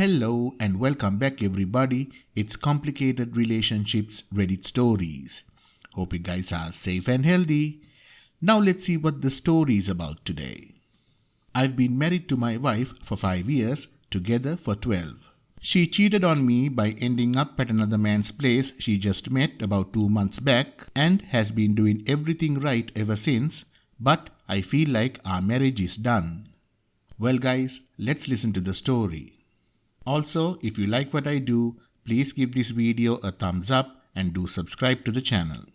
Hello and welcome back everybody. It's Complicated Relationships Reddit Stories. Hope you guys are safe and healthy. Now let's see what the story is about today. I've been married to my wife for 5 years, together for 12. She cheated on me by ending up at another man's place she just met about 2 months back and has been doing everything right ever since, but I feel like our marriage is done. Well guys, let's listen to the story. Also, if you like what I do, please give this video a thumbs up and do subscribe to the channel.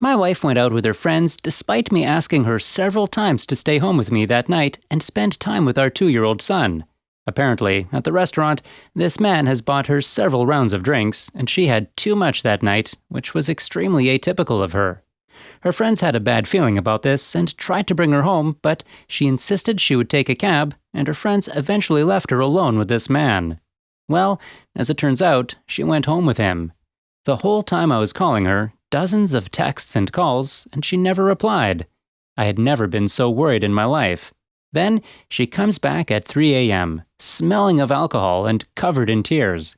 My wife went out with her friends despite me asking her several times to stay home with me that night and spend time with our 2-year-old son. Apparently, at the restaurant, this man has bought her several rounds of drinks, and she had too much that night, which was extremely atypical of her. Her friends had a bad feeling about this and tried to bring her home, but she insisted she would take a cab, and her friends eventually left her alone with this man. Well, as it turns out, she went home with him. The whole time I was calling her, dozens of texts and calls, and she never replied. I had never been so worried in my life. Then she comes back at 3 a.m., smelling of alcohol and covered in tears.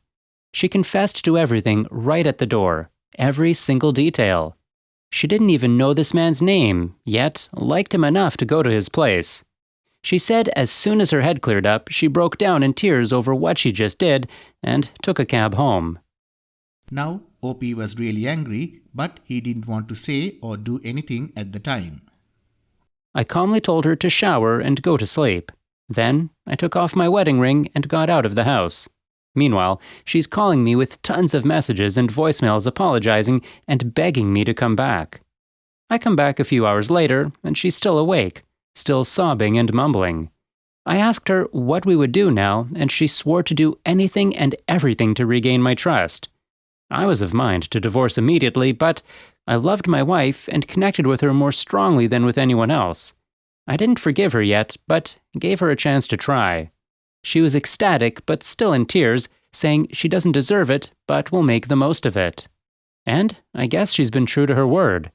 She confessed to everything right at the door, every single detail. She didn't even know this man's name, yet liked him enough to go to his place. She said as soon as her head cleared up, she broke down in tears over what she just did and took a cab home. Now, OP was really angry, but he didn't want to say or do anything at the time. I calmly told her to shower and go to sleep. Then I took off my wedding ring and got out of the house. Meanwhile, she's calling me with tons of messages and voicemails apologizing and begging me to come back. I come back a few hours later, and she's still awake, still sobbing and mumbling. I asked her what we would do now, and she swore to do anything and everything to regain my trust. I was of mind to divorce immediately, but I loved my wife and connected with her more strongly than with anyone else. I didn't forgive her yet, but gave her a chance to try. She was ecstatic, but still in tears, saying she doesn't deserve it, but will make the most of it. And I guess she's been true to her word.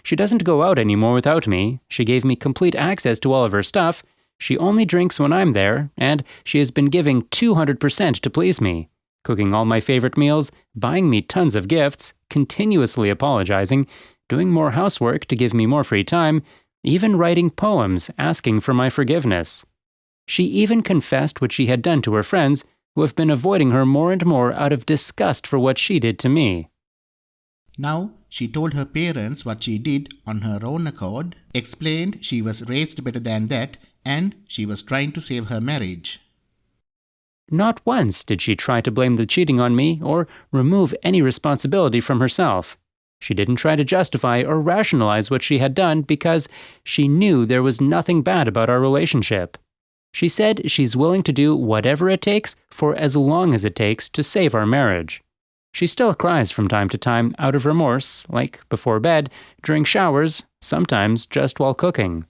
She doesn't go out anymore without me, she gave me complete access to all of her stuff, she only drinks when I'm there, and she has been giving 200% to please me, cooking all my favorite meals, buying me tons of gifts, continuously apologizing, doing more housework to give me more free time, even writing poems asking for my forgiveness. She even confessed what she had done to her friends, who have been avoiding her more and more out of disgust for what she did to me. Now, she told her parents what she did on her own accord, explained she was raised better than that, and she was trying to save her marriage. Not once did she try to blame the cheating on me or remove any responsibility from herself. She didn't try to justify or rationalize what she had done because she knew there was nothing bad about our relationship. She said she's willing to do whatever it takes for as long as it takes to save our marriage. She still cries from time to time out of remorse, like before bed, during showers, sometimes just while cooking.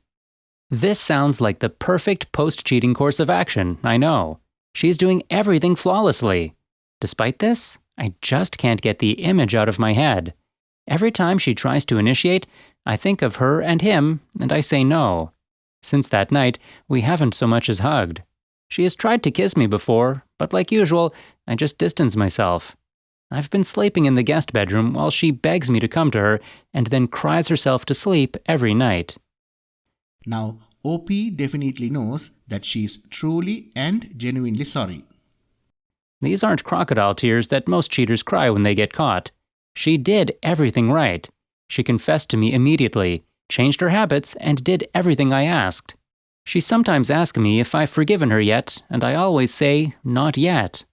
This sounds like the perfect post-cheating course of action, I know. She's doing everything flawlessly. Despite this, I just can't get the image out of my head. Every time she tries to initiate, I think of her and him, and I say no. Since that night, we haven't so much as hugged. She has tried to kiss me before, but like usual, I just distance myself. I've been sleeping in the guest bedroom while she begs me to come to her and then cries herself to sleep every night. Now, OP definitely knows that she's truly and genuinely sorry. These aren't crocodile tears that most cheaters cry when they get caught. She did everything right. She confessed to me immediately, changed her habits, and did everything I asked. She sometimes asks me if I've forgiven her yet, and I always say, not yet.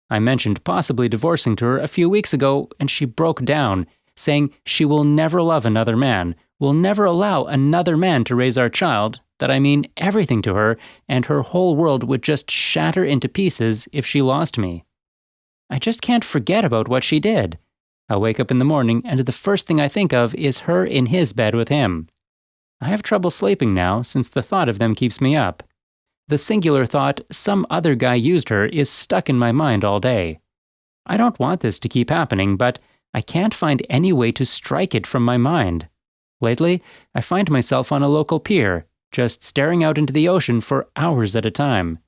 I mentioned possibly divorcing to her a few weeks ago, and she broke down, saying she will never love another man, will never allow another man to raise our child, that I mean everything to her, and her whole world would just shatter into pieces if she lost me. I just can't forget about what she did. I wake up in the morning, and the first thing I think of is her in his bed with him. I have trouble sleeping now since the thought of them keeps me up. The singular thought, some other guy used her, is stuck in my mind all day. I don't want this to keep happening, but I can't find any way to strike it from my mind. Lately, I find myself on a local pier, just staring out into the ocean for hours at a time.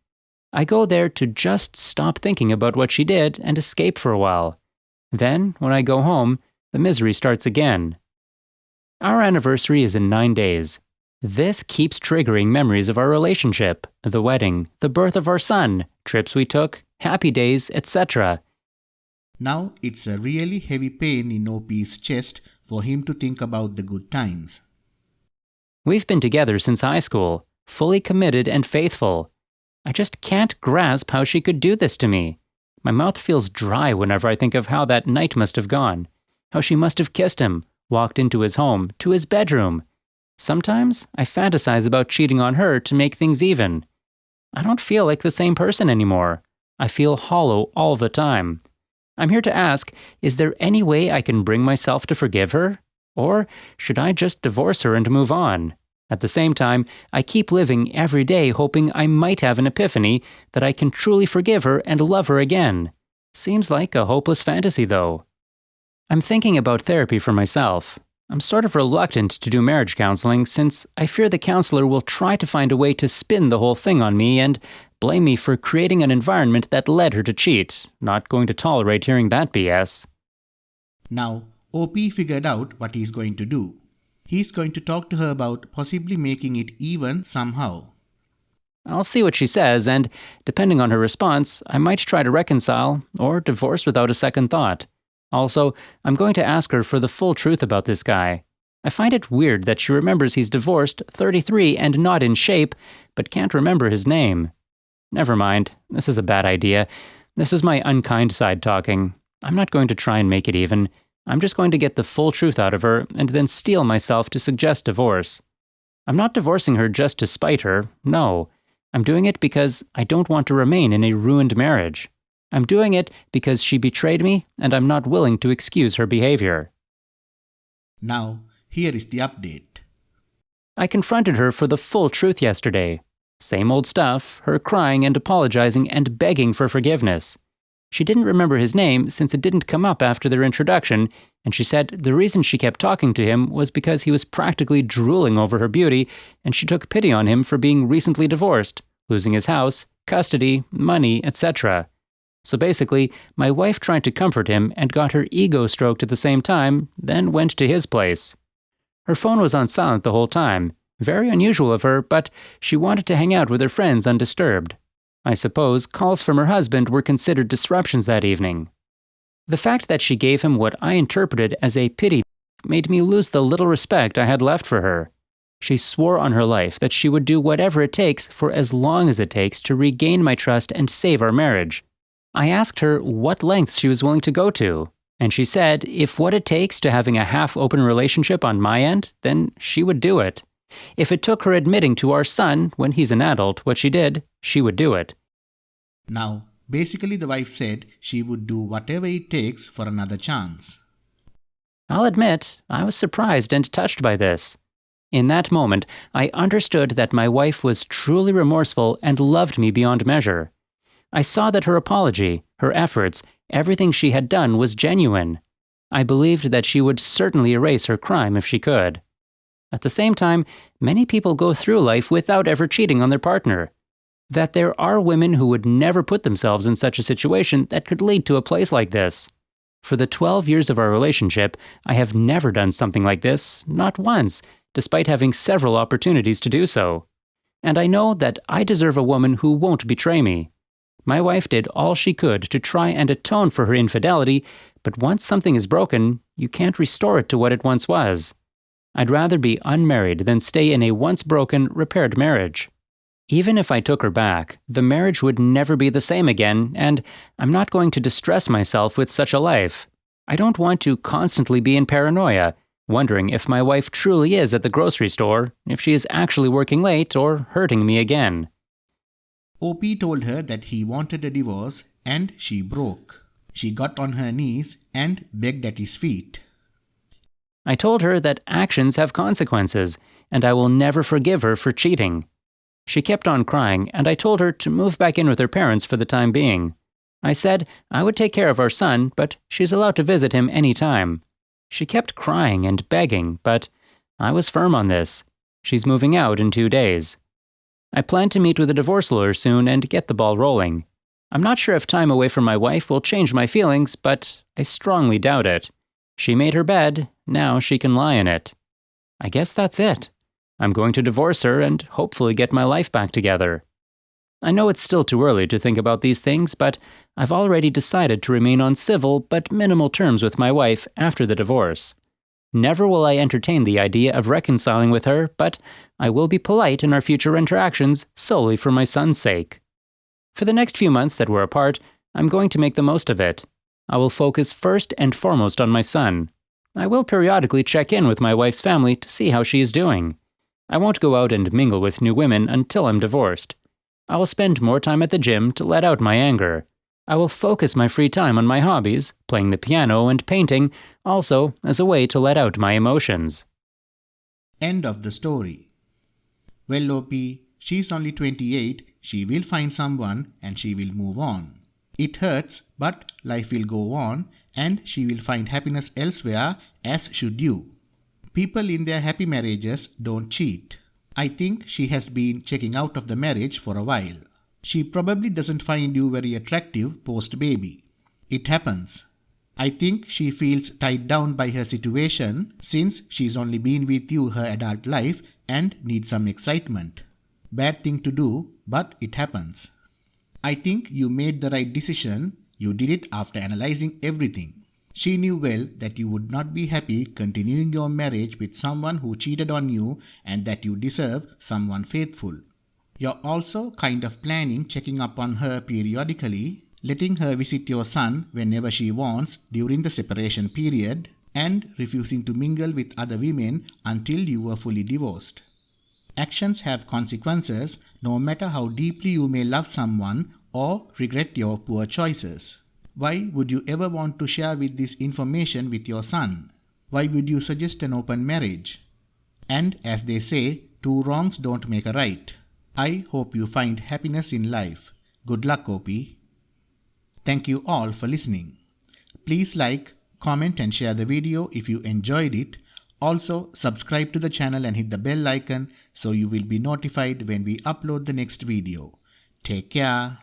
I go there to just stop thinking about what she did and escape for a while. Then, when I go home, the misery starts again. Our anniversary is in 9 days. This keeps triggering memories of our relationship, the wedding, the birth of our son, trips we took, happy days, etc. Now it's a really heavy pain in OP's chest for him to think about the good times. We've been together since high school, fully committed and faithful. I just can't grasp how she could do this to me. My mouth feels dry whenever I think of how that night must have gone, how she must have kissed him, walked into his home, to his bedroom. Sometimes I fantasize about cheating on her to make things even. I don't feel like the same person anymore. I feel hollow all the time. I'm here to ask, is there any way I can bring myself to forgive her? Or should I just divorce her and move on? At the same time, I keep living every day hoping I might have an epiphany that I can truly forgive her and love her again. Seems like a hopeless fantasy, though. I'm thinking about therapy for myself. I'm sort of reluctant to do marriage counseling since I fear the counselor will try to find a way to spin the whole thing on me and blame me for creating an environment that led her to cheat. Not going to tolerate hearing that BS. Now, OP figured out what he's going to do. He's going to talk to her about possibly making it even somehow. I'll see what she says, and depending on her response, I might try to reconcile or divorce without a second thought. Also, I'm going to ask her for the full truth about this guy. I find it weird that she remembers he's divorced, 33, and not in shape, but can't remember his name. Never mind, this is a bad idea. This is my unkind side talking. I'm not going to try and make it even. I'm just going to get the full truth out of her and then steel myself to suggest divorce. I'm not divorcing her just to spite her, no. I'm doing it because I don't want to remain in a ruined marriage. I'm doing it because she betrayed me and I'm not willing to excuse her behavior. Now, here is the update. I confronted her for the full truth yesterday. Same old stuff, her crying and apologizing and begging for forgiveness. She didn't remember his name since it didn't come up after their introduction, and she said the reason she kept talking to him was because he was practically drooling over her beauty, and she took pity on him for being recently divorced, losing his house, custody, money, etc. So basically, my wife tried to comfort him and got her ego stroked at the same time, then went to his place. Her phone was on silent the whole time. Very unusual of her, but she wanted to hang out with her friends undisturbed. I suppose calls from her husband were considered disruptions that evening. The fact that she gave him what I interpreted as a pity made me lose the little respect I had left for her. She swore on her life that she would do whatever it takes for as long as it takes to regain my trust and save our marriage. I asked her what lengths she was willing to go to, and she said if what it takes to having a half-open relationship on my end, then she would do it. If it took her admitting to our son, when he's an adult, what she did, she would do it. Now, basically the wife said she would do whatever it takes for another chance. I'll admit, I was surprised and touched by this. In that moment, I understood that my wife was truly remorseful and loved me beyond measure. I saw that her apology, her efforts, everything she had done was genuine. I believed that she would certainly erase her crime if she could. At the same time, many people go through life without ever cheating on their partner. That there are women who would never put themselves in such a situation that could lead to a place like this. For the 12 years of our relationship, I have never done something like this, not once, despite having several opportunities to do so. And I know that I deserve a woman who won't betray me. My wife did all she could to try and atone for her infidelity, but once something is broken, you can't restore it to what it once was. I'd rather be unmarried than stay in a once broken, repaired marriage. Even if I took her back, the marriage would never be the same again, and I'm not going to distress myself with such a life. I don't want to constantly be in paranoia, wondering if my wife truly is at the grocery store, if she is actually working late or hurting me again. OP told her that he wanted a divorce and she broke. She got on her knees and begged at his feet. I told her that actions have consequences, and I will never forgive her for cheating. She kept on crying, and I told her to move back in with her parents for the time being. I said I would take care of our son, but she's allowed to visit him any time. She kept crying and begging, but I was firm on this. She's moving out in 2 days. I plan to meet with a divorce lawyer soon and get the ball rolling. I'm not sure if time away from my wife will change my feelings, but I strongly doubt it. She made her bed, now she can lie in it. I guess that's it. I'm going to divorce her and hopefully get my life back together. I know it's still too early to think about these things, but I've already decided to remain on civil but minimal terms with my wife after the divorce. Never will I entertain the idea of reconciling with her, but I will be polite in our future interactions solely for my son's sake. For the next few months that we're apart, I'm going to make the most of it. I will focus first and foremost on my son. I will periodically check in with my wife's family to see how she is doing. I won't go out and mingle with new women until I'm divorced. I will spend more time at the gym to let out my anger. I will focus my free time on my hobbies, playing the piano and painting, also as a way to let out my emotions. End of the story. Well, Lopi, she's only 28, she will find someone and she will move on. It hurts, but life will go on and she will find happiness elsewhere, as should you. People in their happy marriages don't cheat. I think she has been checking out of the marriage for a while. She probably doesn't find you very attractive post-baby. It happens. I think she feels tied down by her situation since she's only been with you her adult life and needs some excitement. Bad thing to do, but it happens. I think you made the right decision. You did it after analyzing everything. She knew well that you would not be happy continuing your marriage with someone who cheated on you and that you deserve someone faithful. You're also kind of planning checking up on her periodically, letting her visit your son whenever she wants during the separation period, and refusing to mingle with other women until you were fully divorced. Actions have consequences no matter how deeply you may love someone or regret your poor choices. Why would you ever want to share this information with your son? Why would you suggest an open marriage? And as they say, two wrongs don't make a right. I hope you find happiness in life. Good luck, Kopi. Thank you all for listening. Please like, comment and share the video if you enjoyed it. Also, subscribe to the channel and hit the bell icon so you will be notified when we upload the next video. Take care.